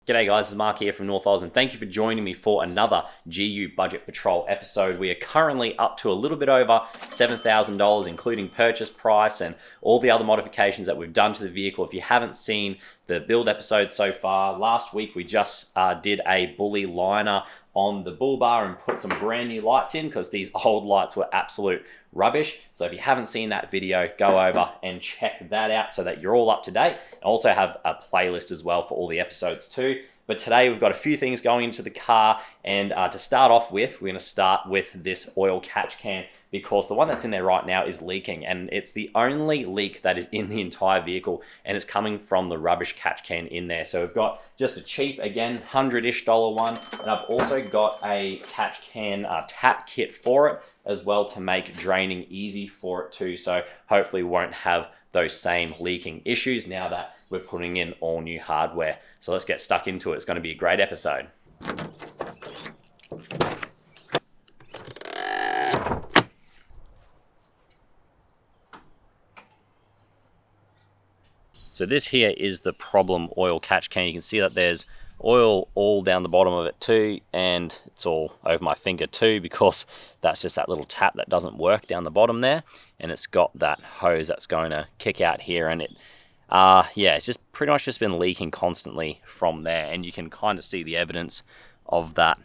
G'day guys, this is Mark here from North Oz and thank you for joining me for another GU Budget Patrol episode. We are currently up to a little bit over $7,000 including purchase price and all the other modifications that we've done to the vehicle. If you haven't seen the build episode so far, last week we just did a bully liner on the bull bar and put some brand new lights in because these old lights were absolute rubbish. So if you haven't seen that video, go over and check that out so that you're all up to date. I also have a playlist as well for all the episodes too. But today we've got a few things going into the car, and to start off with, we're going to start with this oil catch can because the one that's in there right now is leaking, and it's the only leak that is in the entire vehicle, and it's coming from the rubbish catch can in there. So we've got just a cheap, again, $100-ish one, and I've also got a catch can tap kit for it as well to make draining easy for it too. So hopefully we won't have those same leaking issues now that we're putting in all new hardware. So let's get stuck into it. It's going to be a great episode. So this here is the problem oil catch can. You can see that there's oil all down the bottom of it too, and it's all over my finger too because that's just that little tap that doesn't work down the bottom there, and it's got that hose that's going to kick out here, and it it's just pretty much just been leaking constantly from there, and you can kind of see the evidence of that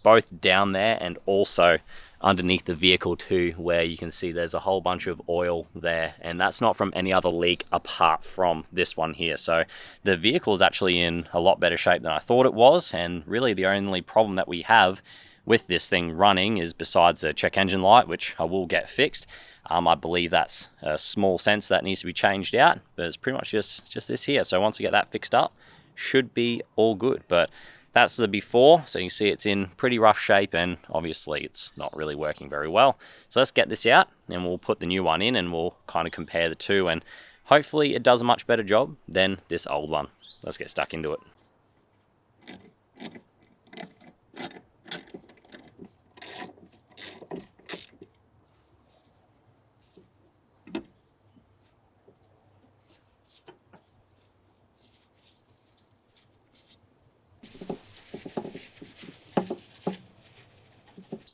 both down there and also underneath the vehicle too, where you can see there's a whole bunch of oil there, and that's not from any other leak apart from this one here. So the vehicle is actually in a lot better shape than I thought it was, and really the only problem that we have with this thing running is, besides the check engine light, which I will get fixed, I believe that's a small sensor that needs to be changed out, but it's pretty much just this here. So once I get that fixed up, should be all good. But that's the before, so you can see it's in pretty rough shape, and obviously it's not really working very well. So let's get this out and we'll put the new one in and we'll kind of compare the two, and hopefully it does a much better job than this old one. Let's get stuck into it.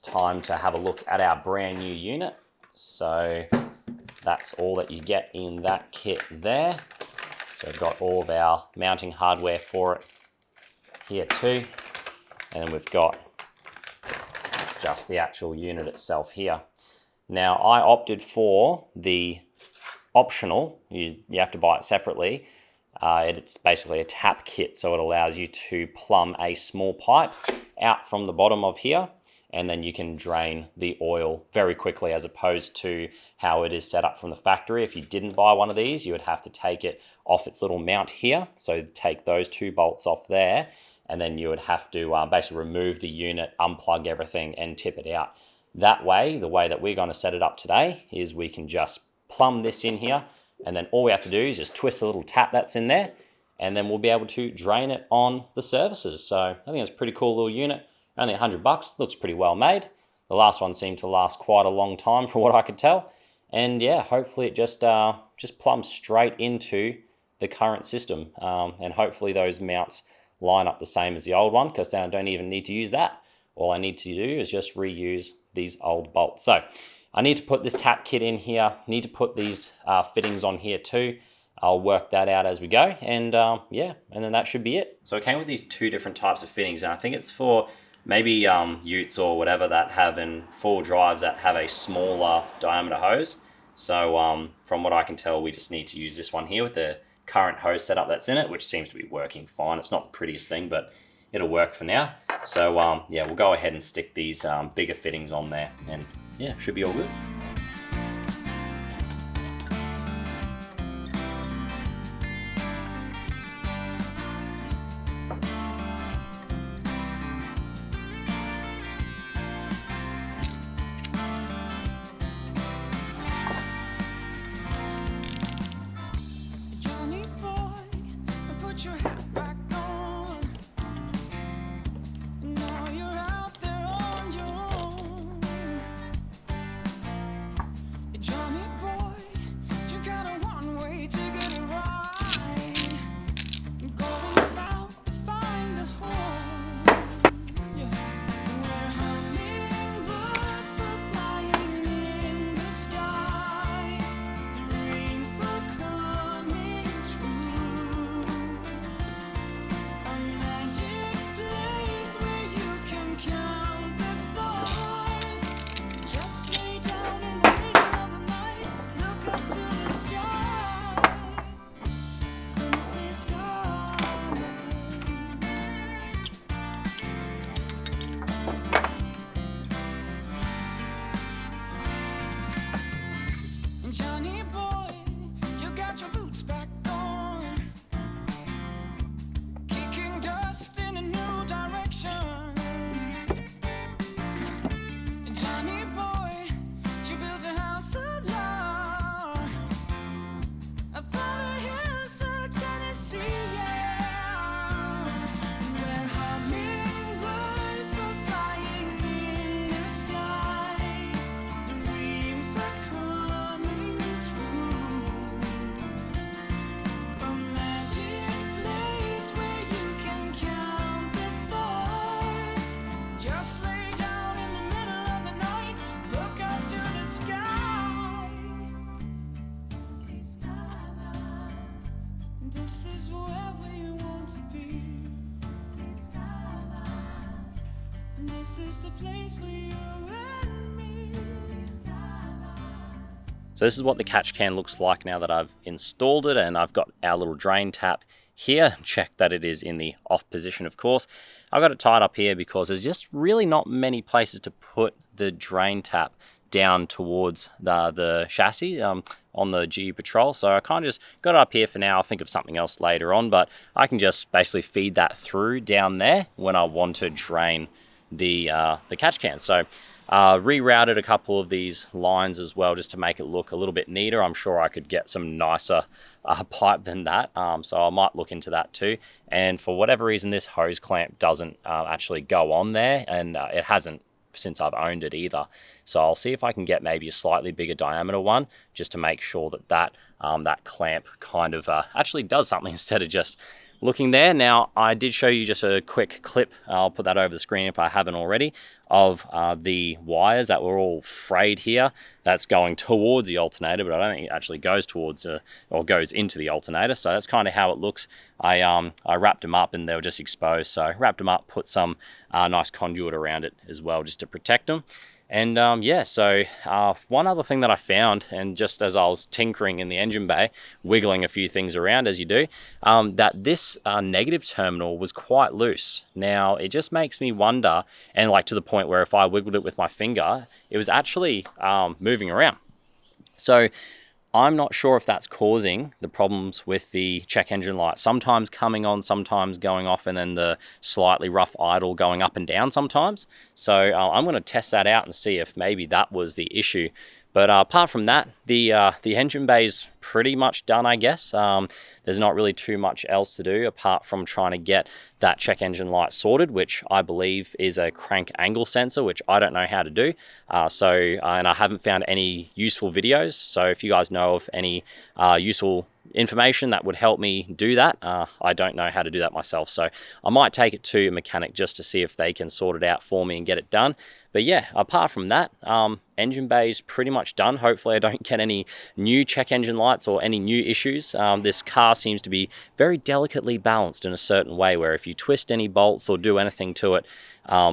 Time to have a look at our brand new unit. So that's all that you get in that kit there. So we've got all of our mounting hardware for it here too, and then we've got just the actual unit itself here. Now I opted for the optional, you have to buy it separately. It's basically a tap kit, so it allows you to plumb a small pipe out from the bottom of here, and then you can drain the oil very quickly, as opposed to how it is set up from the factory. If you didn't buy one of these, you would have to take it off its little mount here. So take those two bolts off there, and then you would have to basically remove the unit, unplug everything, and tip it out. That way, the way that we're going to set it up today is we can just plumb this in here, and then all we have to do is just twist the little tap that's in there, and then we'll be able to drain it on the surfaces. So I think it's a pretty cool little unit. Only $100, looks pretty well made. The last one seemed to last quite a long time from what I could tell. And yeah, hopefully it just plumbs straight into the current system. And hopefully those mounts line up the same as the old one, because then I don't even need to use that. All I need to do is just reuse these old bolts. So I need to put this tap kit in here, need to put these fittings on here too. I'll work that out as we go, and and then that should be it. So it came with these two different types of fittings, and I think it's for maybe utes or whatever that have in four drives that have a smaller diameter hose. So from what I can tell, we just need to use this one here with the current hose setup that's in it, which seems to be working fine. It's not the prettiest thing, but it'll work for now. So we'll go ahead and stick these bigger fittings on there, and yeah, should be all good. So this is what the catch can looks like now that I've installed it, and I've got our little drain tap here. Check that it is in the off position, of course. I've got it tied up here because there's just really not many places to put the drain tap down towards the chassis on the GU Patrol. So I kind of just got it up here for now. I'll think of something else later on, but I can just basically feed that through down there when I want to drain the catch can. So rerouted a couple of these lines as well just to make it look a little bit neater. I'm sure I could get some nicer pipe than that, so I might look into that too. And for whatever reason, this hose clamp doesn't actually go on there, and it hasn't since I've owned it either. So I'll see if I can get maybe a slightly bigger diameter one just to make sure that that clamp kind of actually does something instead of just looking there. Now, I did show you just a quick clip, I'll put that over the screen if I haven't already, of the wires that were all frayed here. That's going towards the alternator, but I don't think it actually goes towards or goes into the alternator. So that's kind of how it looks. I wrapped them up and they were just exposed. So wrapped them up, put some nice conduit around it as well just to protect them. And yeah, so one other thing that I found, and just as I was tinkering in the engine bay, wiggling a few things around as you do, that this negative terminal was quite loose. Now, it just makes me wonder, and like to the point where if I wiggled it with my finger, it was actually moving around. So I'm not sure if that's causing the problems with the check engine light, sometimes coming on, sometimes going off, and then the slightly rough idle going up and down sometimes. So I'm going to test that out and see if maybe that was the issue. But apart from that, the engine bay is pretty much done, I guess. There's not really too much else to do apart from trying to get that check engine light sorted, which I believe is a crank angle sensor, which I don't know how to do. And I haven't found any useful videos. So if you guys know of any useful information that would help me do that, I don't know how to do that myself. So I might take it to a mechanic just to see if they can sort it out for me and get it done. But yeah, apart from that, engine bay is pretty much done. Hopefully I don't get any new check engine lights or any new issues. This car seems to be very delicately balanced in a certain way where if you twist any bolts or do anything to it,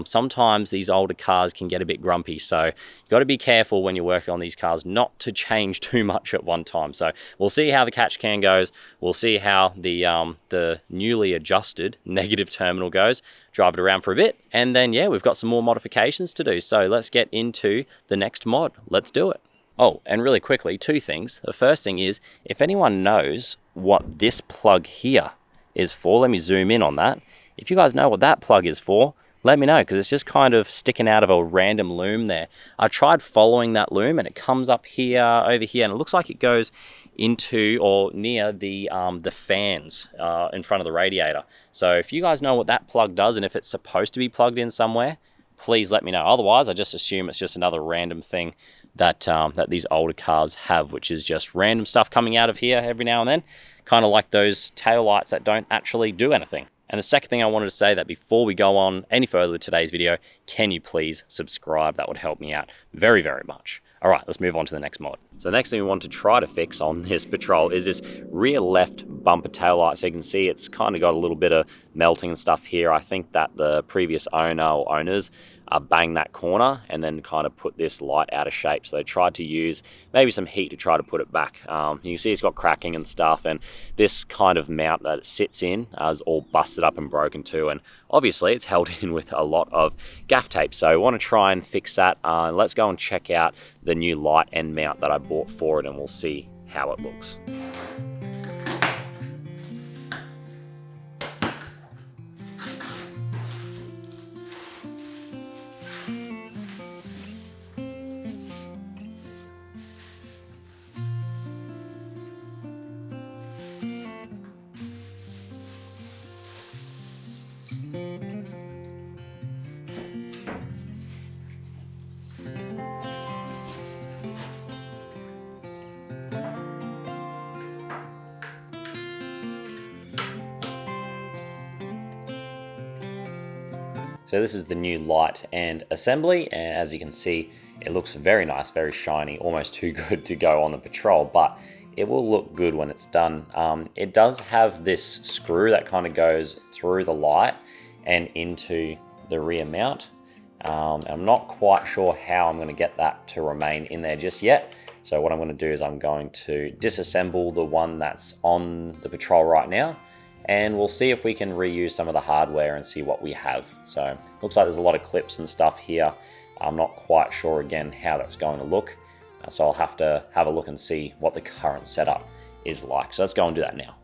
sometimes these older cars can get a bit grumpy. So you've got to be careful when you're working on these cars not to change too much at one time. So we'll see how the catch can goes. We'll see how the newly adjusted negative terminal goes. Drive it around for a bit, and then yeah, we've got some more modifications to do. So let's get into the next mod. Let's do it. Oh, and really quickly, two things. The first thing is, if anyone knows what this plug here is for, let me zoom in on that. If you guys know what that plug is for, let me know, because it's just kind of sticking out of a random loom there. I tried following that loom and it comes up here, over here, and it looks like it goes into or near the fans in front of the radiator. So if you guys know what that plug does and if it's supposed to be plugged in somewhere, please let me know. Otherwise, I just assume it's just another random thing that that these older cars have, which is just random stuff coming out of here every now and then, kind of like those tail lights that don't actually do anything. And the second thing I wanted to say, that before we go on any further with today's video, can you please subscribe? That would help me out very, very much. All right, let's move on to the next mod. So the next thing we want to try to fix on this Patrol is this rear left bumper tail light. So you can see it's kind of got a little bit of melting and stuff here. I think that the previous owner or owners banged that corner and then kind of put this light out of shape. So they tried to use maybe some heat to try to put it back. You can see it's got cracking and stuff, and this kind of mount that it sits in is all busted up and broken too. And obviously it's held in with a lot of gaff tape. So we want to try and fix that. Let's go and check out the new light end mount that I bought for it, and we'll see how it looks. So this is the new light and assembly, and as you can see, it looks very nice, very shiny, almost too good to go on the Patrol, but it will look good when it's done. It does have this screw that kind of goes through the light and into the rear mount. I'm not quite sure how I'm going to get that to remain in there just yet. So what I'm going to do is I'm going to disassemble the one that's on the Patrol right now, and we'll see if we can reuse some of the hardware and see what we have. So looks like there's a lot of clips and stuff here. I'm not quite sure again how that's going to look. So I'll have to have a look and see what the current setup is like. So let's go and do that now.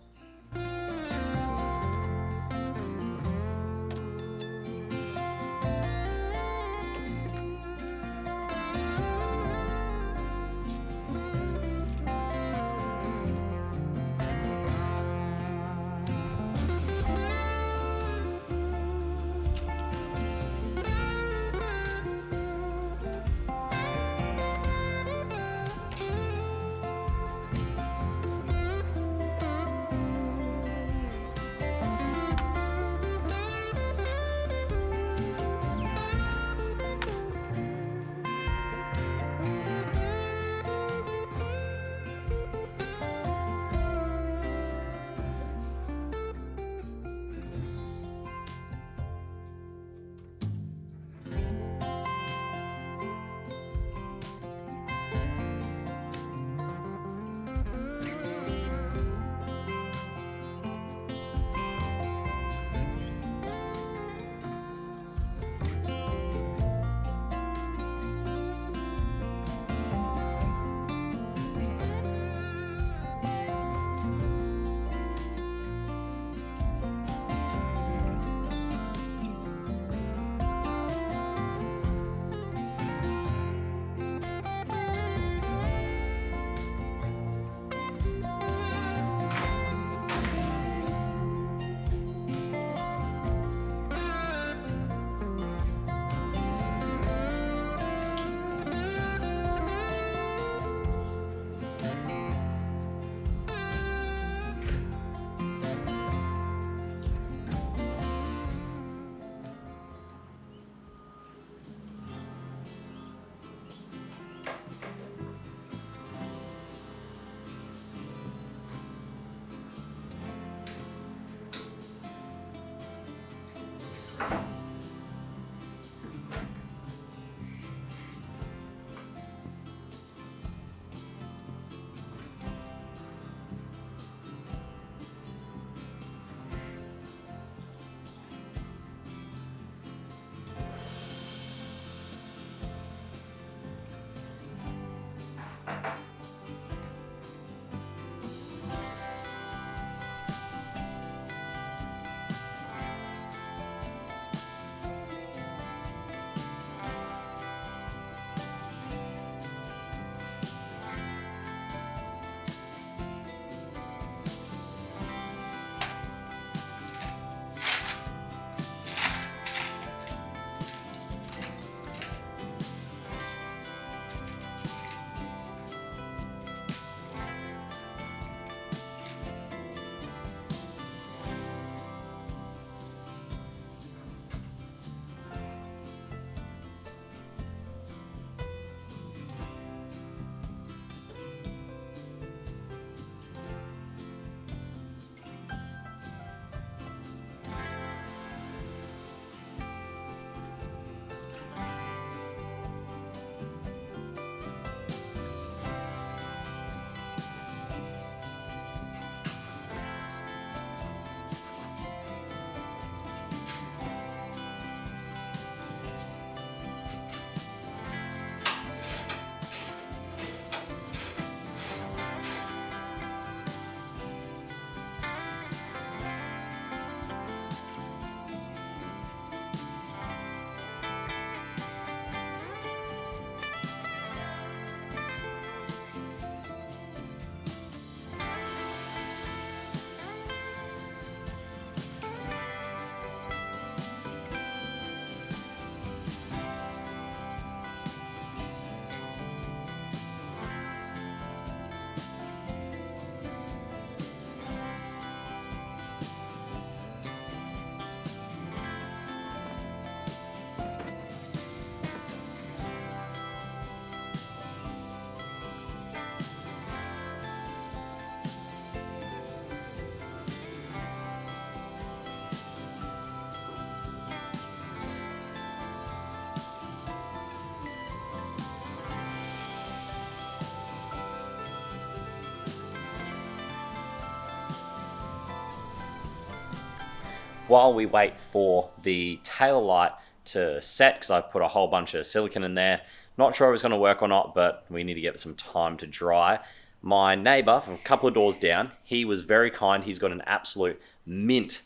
while we wait for the tail light to set, because I put a whole bunch of silicone in there, not sure if it's going to work or not, but we need to give it some time to dry. My neighbour from a couple of doors down, he was very kind. He's got an absolute mint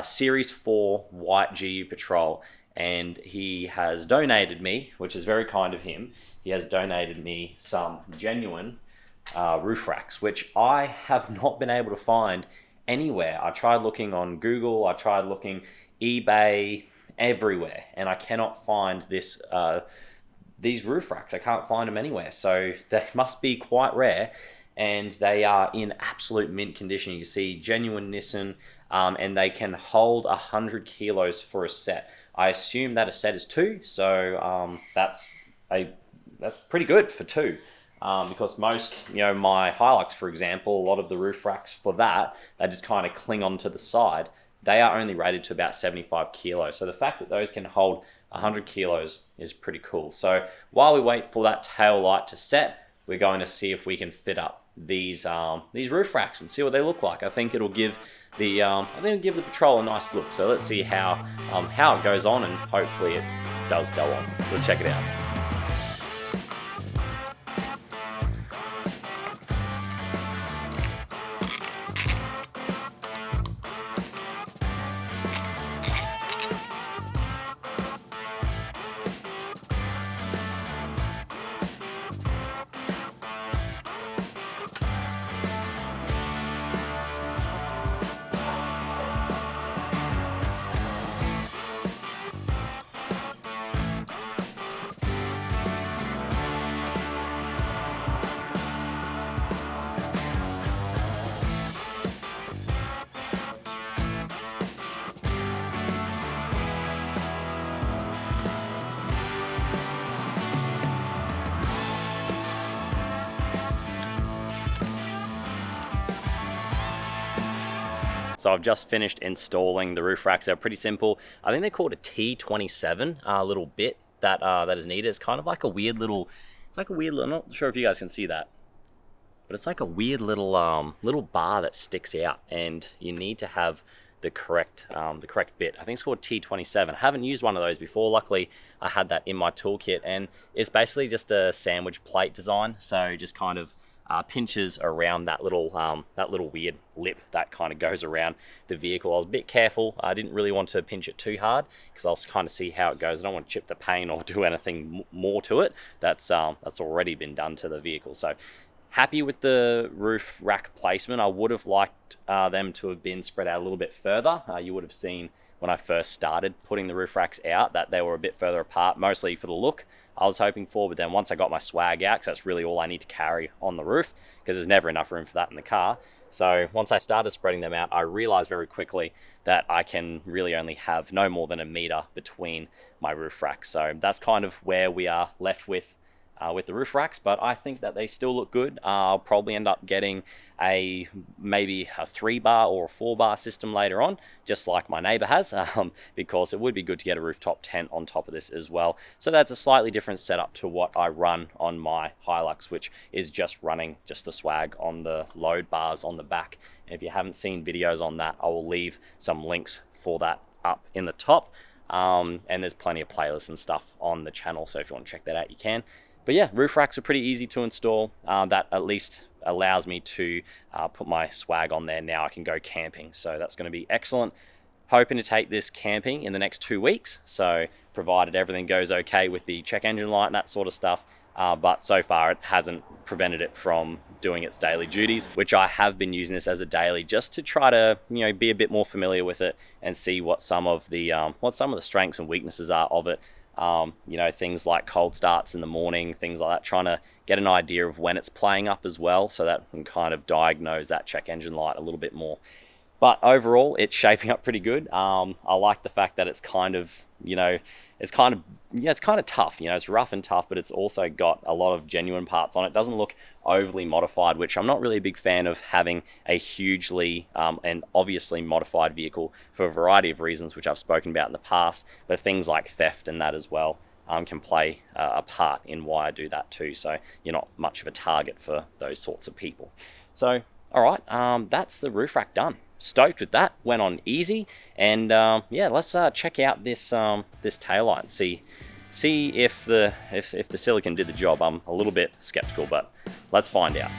Series 4 white GU Patrol, and he has donated me, which is very kind of him, he has donated me some genuine roof racks, which I have not been able to find anywhere. I tried looking on Google, I tried looking eBay, everywhere, and I cannot find these roof racks. I can't find them anywhere, so they must be quite rare, and they are in absolute mint condition. You can see genuine Nissan, and they can hold 100 kilos for a set. I assume that a set is 2, so that's pretty good for 2. Because most, my Hilux, for example, a lot of the roof racks for that, they just kind of cling onto the side. They are only rated to about 75 kilos. So the fact that those can hold 100 kilos is pretty cool. So while we wait for that tail light to set, we're going to see if we can fit up these roof racks and see what they look like. I think it'll give the Patrol a nice look. So let's see how it goes on, and hopefully it does go on. Let's check it out. So I've just finished installing the roof racks. They're pretty simple. I think they're called a T27 little bit that is needed. It's kind of like a weird little, I'm not sure if you guys can see that, but it's like a weird little bar that sticks out, and you need to have the correct bit. I think it's called T27. I haven't used one of those before. Luckily, I had that in my toolkit, and it's basically just a sandwich plate design. So just kind of pinches around that little weird lip that kind of goes around the vehicle. I was a bit careful. I didn't really want to pinch it too hard because I'll kind of see how it goes. I don't want to chip the paint or do anything more to it. That's already been done to the vehicle. So happy with the roof rack placement. I would have liked them to have been spread out a little bit further. You would have seen when I first started putting the roof racks out that they were a bit further apart, mostly for the look I was hoping for. But then once I got my swag out, because that's really all I need to carry on the roof, because there's never enough room for that in the car. So once I started spreading them out, I realized very quickly that I can really only have no more than 1 meter between my roof racks. So that's kind of where we are left with the roof racks, but I think that they still look good. I'll probably end up getting maybe a 3-bar or a 4-bar system later on, just like my neighbor has, because it would be good to get a rooftop tent on top of this as well. So that's a slightly different setup to what I run on my Hilux, which is just running just the swag on the load bars on the back. And if you haven't seen videos on that, I will leave some links for that up in the top. And there's plenty of playlists and stuff on the channel, so if you want to check that out, you can. But yeah, roof racks are pretty easy to install. That at least allows me to put my swag on there. Now I can go camping, so that's going to be excellent. Hoping to take this camping in the next 2 weeks, so provided everything goes okay with the check engine light and that sort of stuff. But so far it hasn't prevented it from doing its daily duties, which I have been using this as a daily just to try to be a bit more familiar with it and see what some of the strengths and weaknesses are of it. Things like cold starts in the morning, things like that, trying to get an idea of when it's playing up as well, so that we can kind of diagnose that check engine light a little bit more. But overall, it's shaping up pretty good. I like the fact that it's kind of tough. It's rough and tough, but it's also got a lot of genuine parts on it. It doesn't look overly modified, which I'm not really a big fan of, having a hugely and obviously modified vehicle for a variety of reasons, which I've spoken about in the past. But things like theft and that as well can play a part in why I do that too. So you're not much of a target for those sorts of people. So all right, that's the roof rack done. stoked with that. Went on easy, and yeah, let's check out this this taillight. See if the silicone did the job. I'm a little bit skeptical, but let's find out.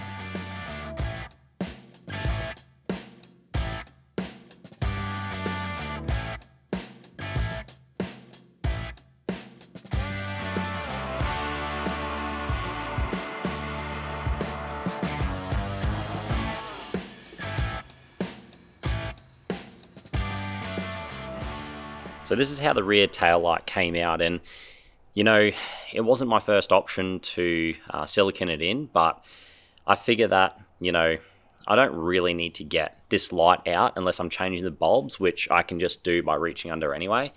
So this is how the rear tail light came out, and you know, it wasn't my first option to silicone it in, but I figure that, you know, I don't really need to get this light out unless I'm changing the bulbs, which I can just do by reaching under anyway.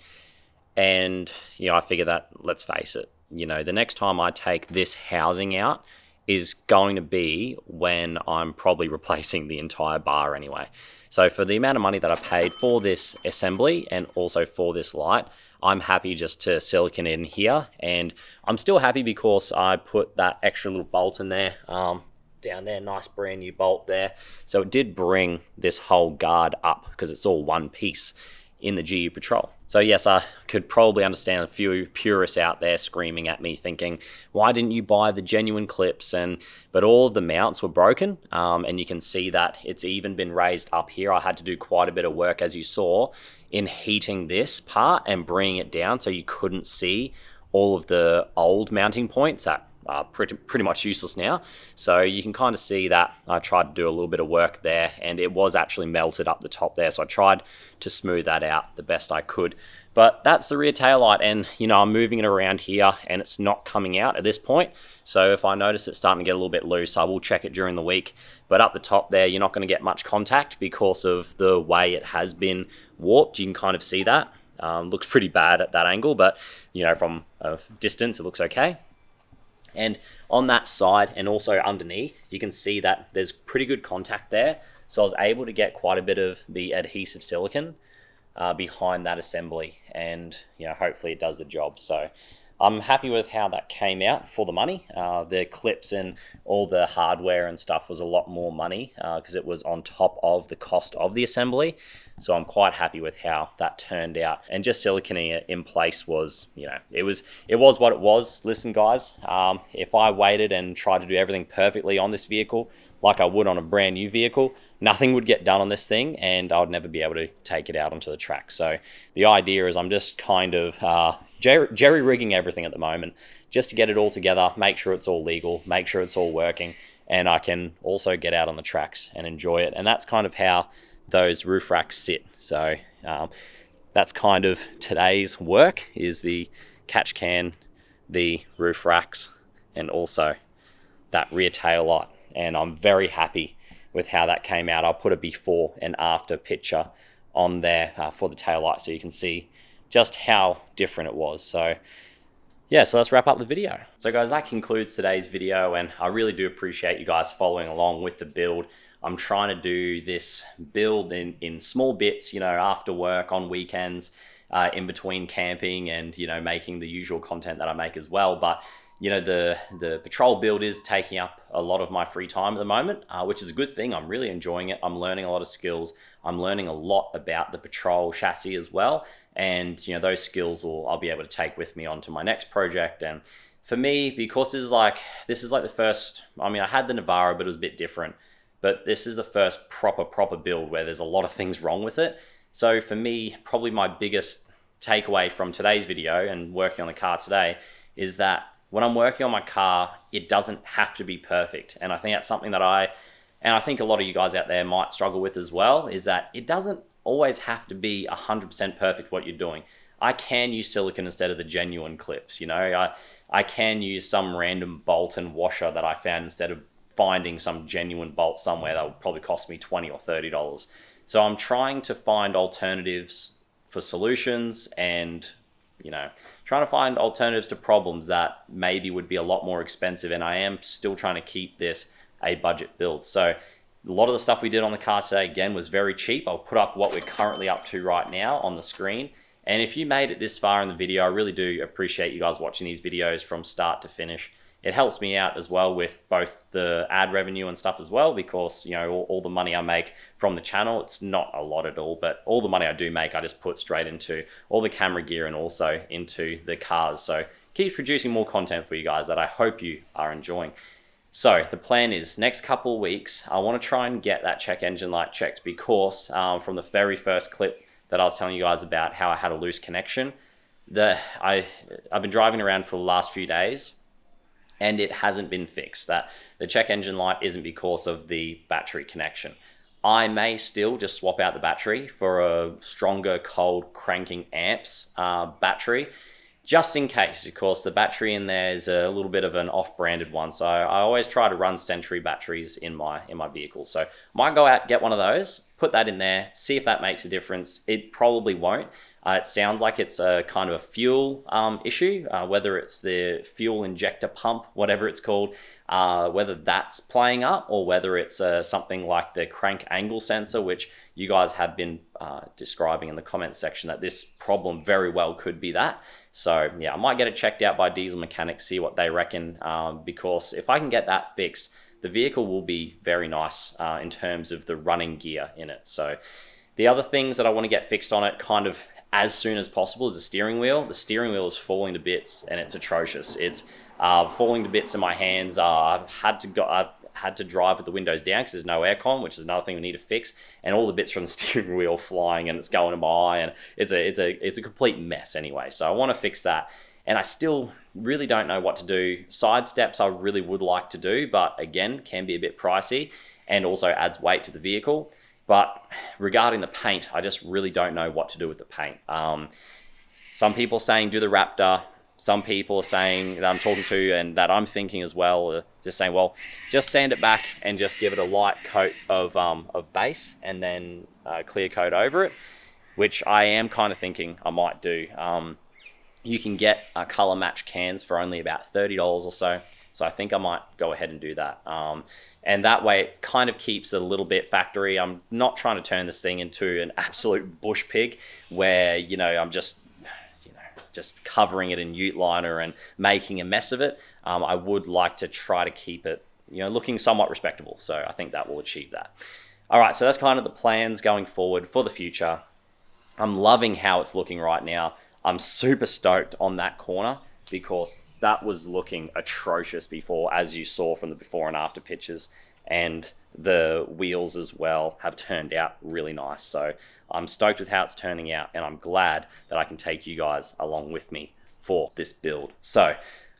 And, you know, I figure that, let's face it, you know, the next time I take this housing out is going to be when I'm probably replacing the entire bar anyway. So for the amount of money that I paid for this assembly and also for this light, I'm happy just to silicone in here. And I'm still happy because I put that extra little bolt in there, down there, nice brand new bolt there. So it did bring this whole guard up because it's all one piece in the GU Patrol. So yes, I could probably understand a few purists out there screaming at me thinking, why didn't you buy the genuine clips? But all of the mounts were broken, and you can see that it's even been raised up here. I had to do quite a bit of work, as you saw, in heating this part and bringing it down so you couldn't see all of the old mounting points that are pretty much useless now. So you can kind of see that I tried to do a little bit of work there, and it was actually melted up the top there. So I tried to smooth that out the best I could. But that's the rear tail light, and you know, I'm moving it around here and it's not coming out at this point. So if I notice it's starting to get a little bit loose, I will check it during the week. But up the top there, you're not going to get much contact because of the way it has been warped. You can kind of see that. Looks pretty bad at that angle, but you know, from a distance it looks okay. And on that side and also underneath, you can see that there's pretty good contact there. So I was able to get quite a bit of the adhesive silicone behind that assembly, and you know, hopefully it does the job. So I'm happy with how that came out for the money. The clips and all the hardware and stuff was a lot more money because it was on top of the cost of the assembly. So I'm quite happy with how that turned out. And just siliconing it in place was, you know, it was what it was. Listen, guys, if I waited and tried to do everything perfectly on this vehicle, like I would on a brand new vehicle, nothing would get done on this thing, and I would never be able to take it out onto the track. So the idea is I'm just kind of jerry-rigging everything at the moment, just to get it all together, make sure it's all legal, make sure it's all working, and I can also get out on the tracks and enjoy it. And that's kind of how those roof racks sit. So that's kind of today's work, is the catch can, the roof racks, and also that rear tail light. And I'm very happy with how that came out. I'll put a before and after picture on there for the tail light so you can see just how different it was. So yeah, so let's wrap up the video. So guys, that concludes today's video, and I really do appreciate you guys following along with the build. I'm trying to do this build in small bits, you know, after work, on weekends, in between camping and, you know, making the usual content that I make as well. But you know, the Patrol build is taking up a lot of my free time at the moment, which is a good thing. I'm really enjoying it. I'm learning a lot of skills. I'm learning a lot about the Patrol chassis as well. And, you know, those skills I'll be able to take with me onto my next project. And for me, because this is like the first, I mean, I had the Navara, but it was a bit different. But this is the first proper build where there's a lot of things wrong with it. So for me, probably my biggest takeaway from today's video and working on the car today is that when I'm working on my car, it doesn't have to be perfect. And I think that's something that I think a lot of you guys out there might struggle with as well, is that it doesn't always have to be 100% perfect what you're doing. I can use silicone instead of the genuine clips, you know. I can use some random bolt and washer that I found instead of finding some genuine bolt somewhere that would probably cost me $20 or $30. So I'm trying to find alternatives for solutions and, you know, trying to find alternatives to problems that maybe would be a lot more expensive. And I am still trying to keep this a budget build. So a lot of the stuff we did on the car today, again, was very cheap. I'll put up what we're currently up to right now on the screen. And if you made it this far in the video, I really do appreciate you guys watching these videos from start to finish. it helps me out as well with both the ad revenue and stuff as well, because, you know, all the money I make from the channel, it's not a lot at all, but all the money I do make, I just put straight into all the camera gear and also into the cars. So keep producing more content for you guys that I hope you are enjoying. So the plan is next couple of weeks, I want to try and get that check engine light checked, because from the very first clip that I was telling you guys about how I had a loose connection, I've been driving around for the last few days and it hasn't been fixed. That the check engine light isn't because of the battery connection. I may still just swap out the battery for a stronger cold cranking amps battery, just in case, because the battery in there is a little bit of an off-branded one. So I always try to run Century batteries in my vehicles. So might go out, get one of those, put that in there, see if that makes a difference. It probably won't. It sounds like it's a kind of a fuel issue, whether it's the fuel injector pump, whatever it's called, whether that's playing up, or whether it's something like the crank angle sensor, which you guys have been describing in the comments section that this problem very well could be that. So yeah, I might get it checked out by diesel mechanics, see what they reckon, because if I can get that fixed, the vehicle will be very nice in terms of the running gear in it. So the other things that I want to get fixed on it kind of as soon as possible is the steering wheel. The steering wheel is falling to bits and it's atrocious. It's falling to bits in my hands. I've had to drive with the windows down because there's no aircon, which is another thing we need to fix. And all the bits from the steering wheel flying and it's going in my eye, and it's a complete mess anyway. So I want to fix that. And I still really don't know what to do. Side steps I really would like to do, but again, can be a bit pricey and also adds weight to the vehicle. But regarding the paint, I just really don't know what to do with the paint. Some people are saying do the Raptor. Some people are saying, that I'm talking to and that I'm thinking as well, just saying, well, just sand it back and just give it a light coat of base and then clear coat over it, which I am kind of thinking I might do. You can get color match cans for only about $30 or so. So I think I might go ahead and do that. And that way it kind of keeps it a little bit factory. I'm not trying to turn this thing into an absolute bush pig where, you know, I'm just covering it in ute liner and making a mess of it. I would like to try to keep it, you know, looking somewhat respectable. So I think that will achieve that. All right, so that's kind of the plans going forward for the future. I'm loving how it's looking right now. I'm super stoked on that corner because that was looking atrocious before, as you saw from the before and after pictures, and the wheels as well have turned out really nice. So I'm stoked with how it's turning out, and I'm glad that I can take you guys along with me for this build. So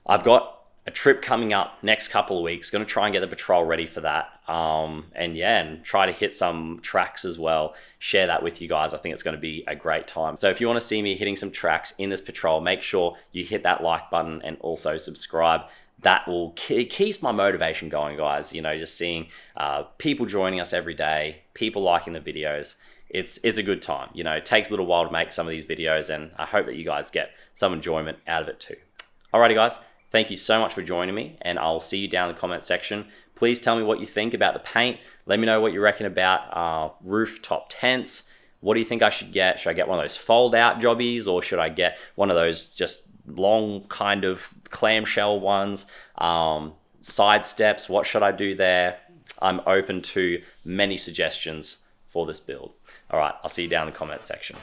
I've got a trip coming up next couple of weeks. Going to try and get the patrol ready for that. And try to hit some tracks as well. Share that with you guys. I think it's going to be a great time. So if you want to see me hitting some tracks in this patrol, make sure you hit that like button and also subscribe. That will keeps my motivation going, guys. You know, just seeing people joining us every day, people liking the videos. It's a good time. You know, it takes a little while to make some of these videos, and I hope that you guys get some enjoyment out of it too. Alrighty, guys. Thank you so much for joining me, and I'll see you down in the comment section. Please tell me what you think about the paint. Let me know what you reckon about rooftop tents. What do you think I should get? Should I get one of those fold-out jobbies, or should I get one of those just long kind of clamshell ones? Side steps, what should I do there? I'm open to many suggestions for this build. All right, I'll see you down in the comment section.